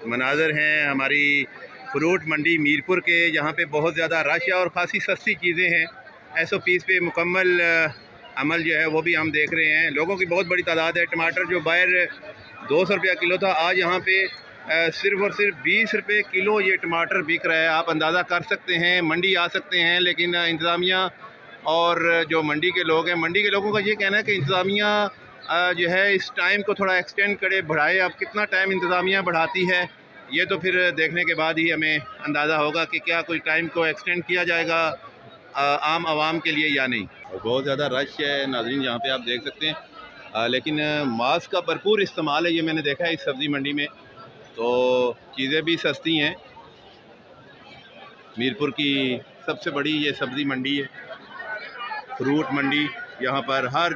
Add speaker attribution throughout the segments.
Speaker 1: मनाज़र हैं हमारी फ्रूट मंडी मीरपुर के, जहाँ पे बहुत ज़्यादा रश है और ख़ासी सस्ती चीज़ें हैं। SOPs पे मुकम्मल अमल जो है वो भी हम देख रहे हैं। लोगों की बहुत बड़ी तादाद है। टमाटर जो बाहर 200 रुपया किलो था, आज यहाँ पे सिर्फ़ और सिर्फ 20 रुपये किलो ये टमाटर बिक रहा है। आप अंदाज़ा कर सकते हैं। मंडी आ सकते हैं, लेकिन इंतज़ामिया और जो मंडी के लोग हैं, मंडी के लोगों का ये कहना है कि इंतज़ामिया जो है इस टाइम को थोड़ा एक्सटेंड करे, बढ़ाए। अब कितना टाइम इंतज़ामिया बढ़ाती है ये तो फिर देखने के बाद ही हमें अंदाज़ा होगा कि क्या कोई टाइम को एक्सटेंड किया जाएगा आम आवाम के लिए या नहीं। बहुत ज़्यादा रश है नाज़रीन, यहाँ पे आप देख सकते हैं। लेकिन मास्क का भरपूर इस्तेमाल है, ये मैंने देखा है इस सब्ज़ी मंडी में। तो चीज़ें भी सस्ती हैं। मीरपुर की सबसे बड़ी ये सब्ज़ी मंडी है, फ्रूट मंडी। यहाँ पर हर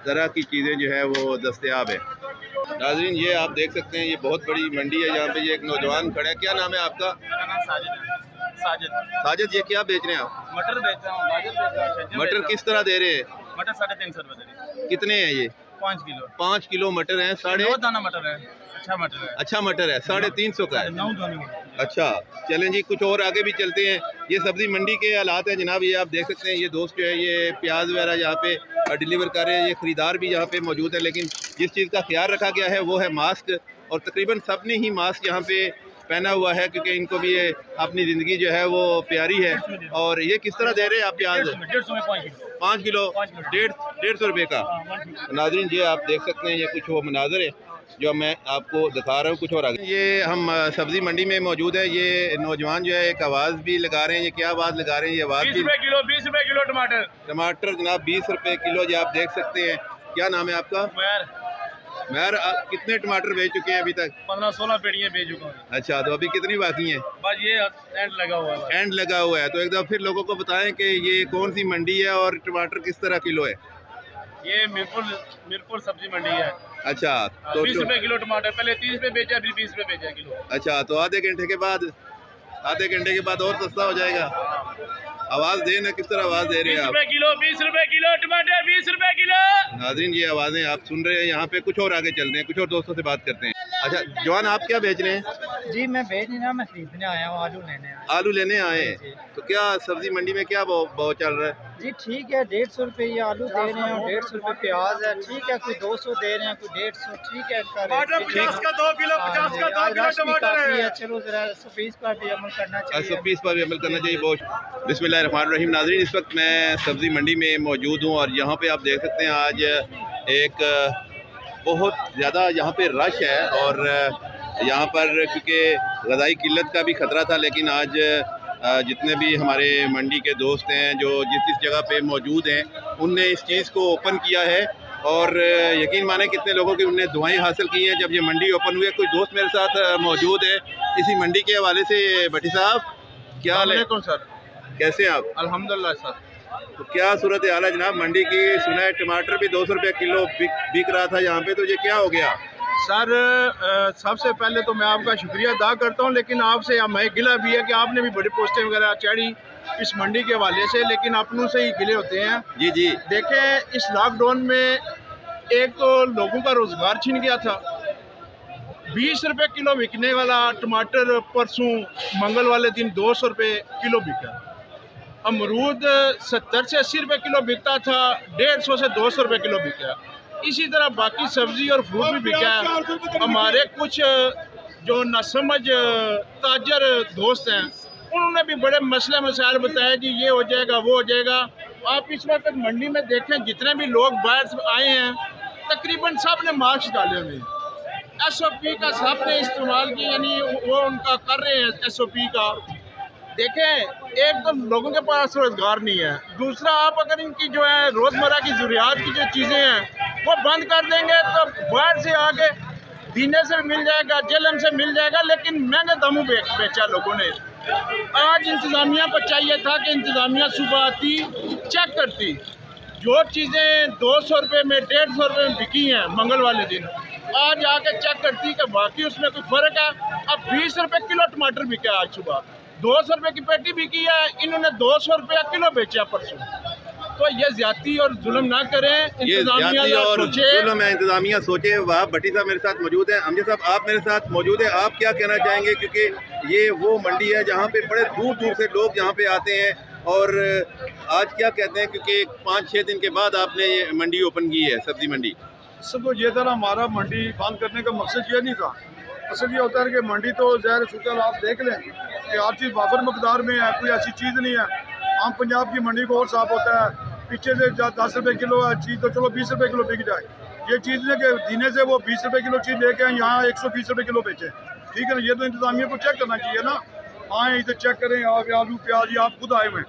Speaker 1: तरह की चीज़ें जो है वो दस्तयाब है। नाज़रीन ये आप देख सकते हैं, ये बहुत बड़ी मंडी है। यहाँ पे ये एक नौजवान खड़ा है। क्या नाम है आपका?
Speaker 2: मेरा नाम साजिद है।
Speaker 1: साजिद, ये क्या बेच रहे हैं आप?
Speaker 2: मटर बेच रहा हूँ, गाजर बेच रहा हूँ।
Speaker 1: मटर किस तरह दे रहे हैं?
Speaker 2: मटर 350 रुपये दे रही है।
Speaker 1: कितने हैं ये?
Speaker 2: 5 किलो।
Speaker 1: 5 किलो मटर हैं।
Speaker 2: 9 दाना मटर है, अच्छा मटर है।
Speaker 1: अच्छा मटर है, 350 का है।
Speaker 2: 9 दाने।
Speaker 1: अच्छा चलें जी, कुछ और आगे भी चलते हैं। ये सब्ज़ी मंडी के हालात हैं जनाब। ये आप देख सकते हैं, ये दोस्त जो है ये प्याज वगैरह यहाँ पे डिलीवर कर रहे हैं। ये ख़रीदार भी यहाँ पे मौजूद है, लेकिन जिस चीज़ का ख्याल रखा गया है वो है मास्क। और तकरीबन सब ने ही मास्क यहाँ पे पहना हुआ है, क्योंकि इनको भी ये अपनी ज़िंदगी जो है वो प्यारी है। और ये किस तरह दे रहे हैं आप प्याज? 5 किलो 150 रुपये का। नाज़रीन ये आप देख सकते हैं, ये कुछ वो मनाज़र है जो मैं आपको दिखा रहा हूँ। कुछ और आगे ये हम सब्ज़ी मंडी में मौजूद है। ये नौजवान जो है एक आवाज़ भी लगा रहे हैं। ये क्या आवाज़ लगा रहे हैं? ये आवाज़
Speaker 2: 20 रुपये किलो, 20 रुपये किलो टमाटर।
Speaker 1: टमाटर जनाब 20 रुपये किलो, जो आप देख सकते हैं। क्या नाम है आपका? मैर, कितने टमाटर बेच चुके हैं अभी तक?
Speaker 2: 15-16 पेड़ियाँ बेच चुका हूँ।
Speaker 1: अच्छा, तो अभी कितनी बाकी हैं?
Speaker 2: बस ये एंड लगा हुआ है।
Speaker 1: एंड लगा हुआ है। तो एक दफ़ा फिर लोगों को बताएं कि ये कौन सी मंडी है और टमाटर किस तरह किलो है?
Speaker 2: ये मीरपुर सब्जी मंडी है।
Speaker 1: अच्छा, तो
Speaker 2: 20 रुपये किलो टमाटर, पहले 30 रुपये बेचा, अभी 20 रुपये बेचा किलो।
Speaker 1: अच्छा, तो आधे घंटे के बाद और सस्ता हो जाएगा। आवाज़ देना, किस तरह आवाज़ दे रहे हैं आप?
Speaker 2: 20 रुपये किलो टमाटर, 20 रुपये किलो।
Speaker 1: नाज़रीन ये आवाज़ें आप सुन रहे हैं। यहाँ पे कुछ और आगे चलते हैं, कुछ और दोस्तों से बात करते हैं। अच्छा जवान, आप क्या बेच रहे हैं?
Speaker 3: जी मैं बेच नहीं रहा, मैं खरीदने आया हूँ, आलू लेने आया।
Speaker 1: आलू लेने आए हैं। तो क्या सब्जी मंडी में क्या भाव चल रहा है?
Speaker 3: जी ठीक है, 150 रुपये ये आलू दे रहे हैं और 150 रुपये प्याज है। ठीक है, कोई 200 दे रहे हैं, कोई 150। ठीक है,
Speaker 2: टमाटर 50 का 2 किलो, 50 का 2 किलो टमाटर है।
Speaker 3: चलो जरा 120 पर भी अमल करना चाहिए।
Speaker 1: 120 पर भी अमल करना चाहिए। बहुत बिस्मिल्लाहिर्रहमानिर्रहीम। नाज़रीन इस वक्त मैं सब्ज़ी मंडी में मौजूद हूँ और यहाँ पे आप देख सकते हैं आज एक बहुत ज़्यादा यहाँ पे रश है। और यहाँ पर क्योंकि ग़ज़ाई किल्लत का भी ख़तरा था, लेकिन आज जितने भी हमारे मंडी के दोस्त हैं जो जिस जगह पे मौजूद हैं, उनने इस चीज़ को ओपन किया है। और यकीन माने कितने लोगों की उनने दुआएं हासिल की हैं जब ये मंडी ओपन हुई है। कोई दोस्त मेरे साथ मौजूद है इसी मंडी के हवाले से। भट्टी साहब क्या हाल है?
Speaker 2: सर,
Speaker 1: कैसे हैं आप?
Speaker 2: अल्हम्दुलिल्लाह सर।
Speaker 1: तो क्या सूरत हाल है जनाब मंडी की? सुना है टमाटर भी 200 रुपये किलो बिक रहा था यहाँ पे, तो ये क्या हो गया?
Speaker 4: सर सबसे पहले तो मैं आपका शुक्रिया अदा करता हूँ, लेकिन आपसे हमें गिला भी है कि आपने भी बड़ी पोस्टें वगैरह चढ़ी इस मंडी के हवाले से, लेकिन अपनों से ही गिले होते हैं।
Speaker 1: जी जी।
Speaker 4: देखें, इस लॉकडाउन में एक तो लोगों का रोज़गार छिन गया था। 20 रुपये किलो बिकने वाला टमाटर परसों मंगल वाले दिन 200 रुपये किलो बिका। अमरूद 70 से 80 रुपये किलो बिकता था, 150 से 200 रुपये किलो बिका। इसी तरह बाकी सब्जी और फ्रूट भी बिका है। हमारे कुछ जो नासमझ ताजर दोस्त हैं, उन्होंने भी बड़े मसले मसाइल बताए कि ये हो जाएगा, वो हो जाएगा। आप इस वक्त मंडी में देखें, जितने भी लोग बाहर से आए हैं, तकरीबन सब ने मास्क डाले हुए हैं। SOP का सब ने इस्तेमाल किया, यानी वो उनका कर रहे हैं SOP का। देखें, एक तो लोगों के पास रोज़गार नहीं है, दूसरा आप अगर इनकी जो है रोज़मर्रा की ज़रूरियात की जो चीज़ें हैं वो बंद कर देंगे तो बाहर से आके दीने से मिल जाएगा, जेलम से मिल जाएगा, लेकिन महंगे दामों बेचा लोगों ने। आज इंतज़ामिया को चाहिए था कि इंतज़ामिया सुबह आती, चेक करती, जो चीज़ें 200 रुपये में 150 रुपये में बिकी हैं मंगल वाले दिन, आज आके चेक करती कि बाकी उसमें कोई फ़र्क है। अब 20 रुपये किलो टमाटर बिके आज सुबह, 200 रुपये की पेटी बिकी है, इन्होंने 200 रुपये किलो बेचा परसों। तो ये ज्यादती और जुल्म ना करें,
Speaker 1: ये
Speaker 4: इंतजामिया
Speaker 1: ज्यादती और
Speaker 4: सोचे।
Speaker 1: जुल्म है, इंतजामिया सोचे। वहाँ भट्टी साहब मेरे साथ मौजूद हैं। अमजद साहब आप मेरे साथ मौजूद हैं, आप क्या कहना चाहेंगे, क्योंकि ये वो मंडी है जहाँ पे बड़े दूर दूर से लोग यहाँ पे आते हैं, और आज क्या कहते हैं, क्योंकि 5-6 दिन के बाद आपने ये मंडी ओपन की है, सब्जी मंडी।
Speaker 2: सब तो ये था ना, हमारा मंडी बंद करने का मकसद ये नहीं था। असल ये होता है कि मंडी तो ज़ाहिर सूचल आप देख लें कि हर चीज़ वाफर मकदार में है, कोई ऐसी चीज़ नहीं है। आम पंजाब की मंडी को और साफ होता है, पीछे से 10 रुपये किलो है चीज़ तो चलो 20 रुपये किलो बिक जाए। ये चीज़ नहीं कि जीने से वो 20 रुपये किलो चीज़ लेके आए, यहाँ 120 रुपये किलो बेचे, ठीक है ना। ये तो इंतजामिया को चेक करना चाहिए ना। आए इधर चेक करें, आप आलू प्याज आप खुद आए हुए,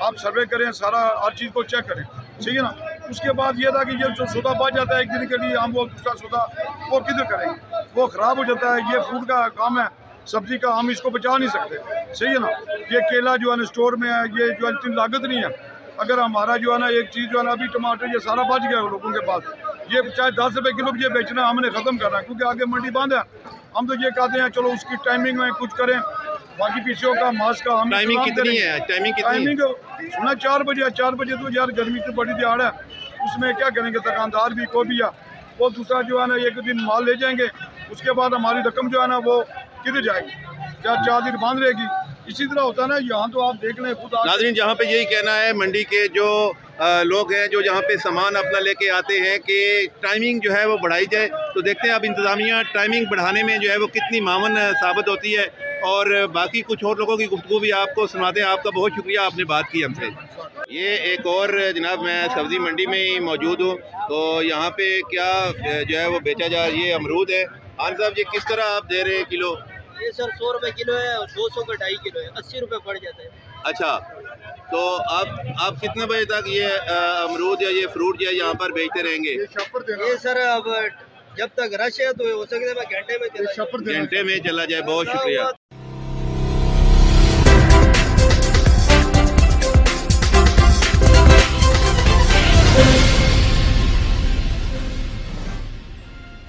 Speaker 2: आप सर्वे करें, सारा हर चीज़ को चेक करें, ठीक है ना। उसके बाद ये था कि ये जो सौदा बच जाता है एक दिन के लिए, हम वो दूसरा सौदा वो किधर करेंगे, वो ख़राब हो जाता है। ये फूड का काम है, सब्ज़ी का, हम इसको बचा नहीं सकते, सही है ना। ये केला जो है ना स्टोर में है, ये जो है इतनी लागत नहीं है। अगर हमारा जो है ना एक चीज़ जो है ना, अभी टमाटर ये सारा बच गया लोगों के पास, ये चाहे 10 रुपये किलो ये बेचना हमने ख़त्म करना है, क्योंकि आगे मंडी बंद है। हम तो ये कहते हैं चलो उसकी टाइमिंग में कुछ करें, बाकी पीछे का मास का हम
Speaker 1: टाइमिंग कितनी है?
Speaker 2: टाइमिंग सुना 4 बजे है। 4 बजे तो यार गर्मी की बड़ी दिहाड़ है, उसमें क्या करेंगे, दुकानदार भी को भी है, वो दूसरा जो है ना एक दिन माल ले जाएंगे, उसके बाद हमारी रकम जो है ना वो किधर जाएगी, क्या 4 दिन बंद रहेगी। इसी तरह होता है ना, यहाँ तो आप देख लें खुद।
Speaker 1: नाज़रीन, जहाँ पे यही कहना है मंडी के जो लोग हैं जो जहाँ पे सामान अपना लेके आते हैं कि टाइमिंग जो है वो बढ़ाई जाए, तो देखते हैं अब इंतज़ामिया टाइमिंग बढ़ाने में जो है वो कितनी मावन साबित होती है। और बाकी कुछ और लोगों की गुफ्तगू भी आपको सुनाते हैं। आपका बहुत शुक्रिया, आपने बात की हमसे। ये एक और जनाब, मैं सब्ज़ी मंडी में ही मौजूद हूँ, तो यहाँ पे क्या जो है वो बेचा जा रहा है, ये अमरूद है। खान साहब, ये किस तरह आप दे रहे हैं किलो?
Speaker 3: ये सर 100 रुपये किलो है और 200 का 2.5 किलो है, 80 रुपये पड़ जाता है।
Speaker 1: अच्छा, तो आप कितने बजे तक ये अमरूद या ये फ्रूट जो है यहाँ पर बेचते रहेंगे?
Speaker 3: ये सर अब जब तक रश है तो हो सकता है घंटे में चला जाए।
Speaker 1: घंटे में चला जाए। बहुत शुक्रिया।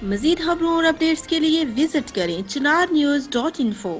Speaker 5: मज़ीद खबरों और अपडेट्स के लिए विजिट करें chinarnews.info।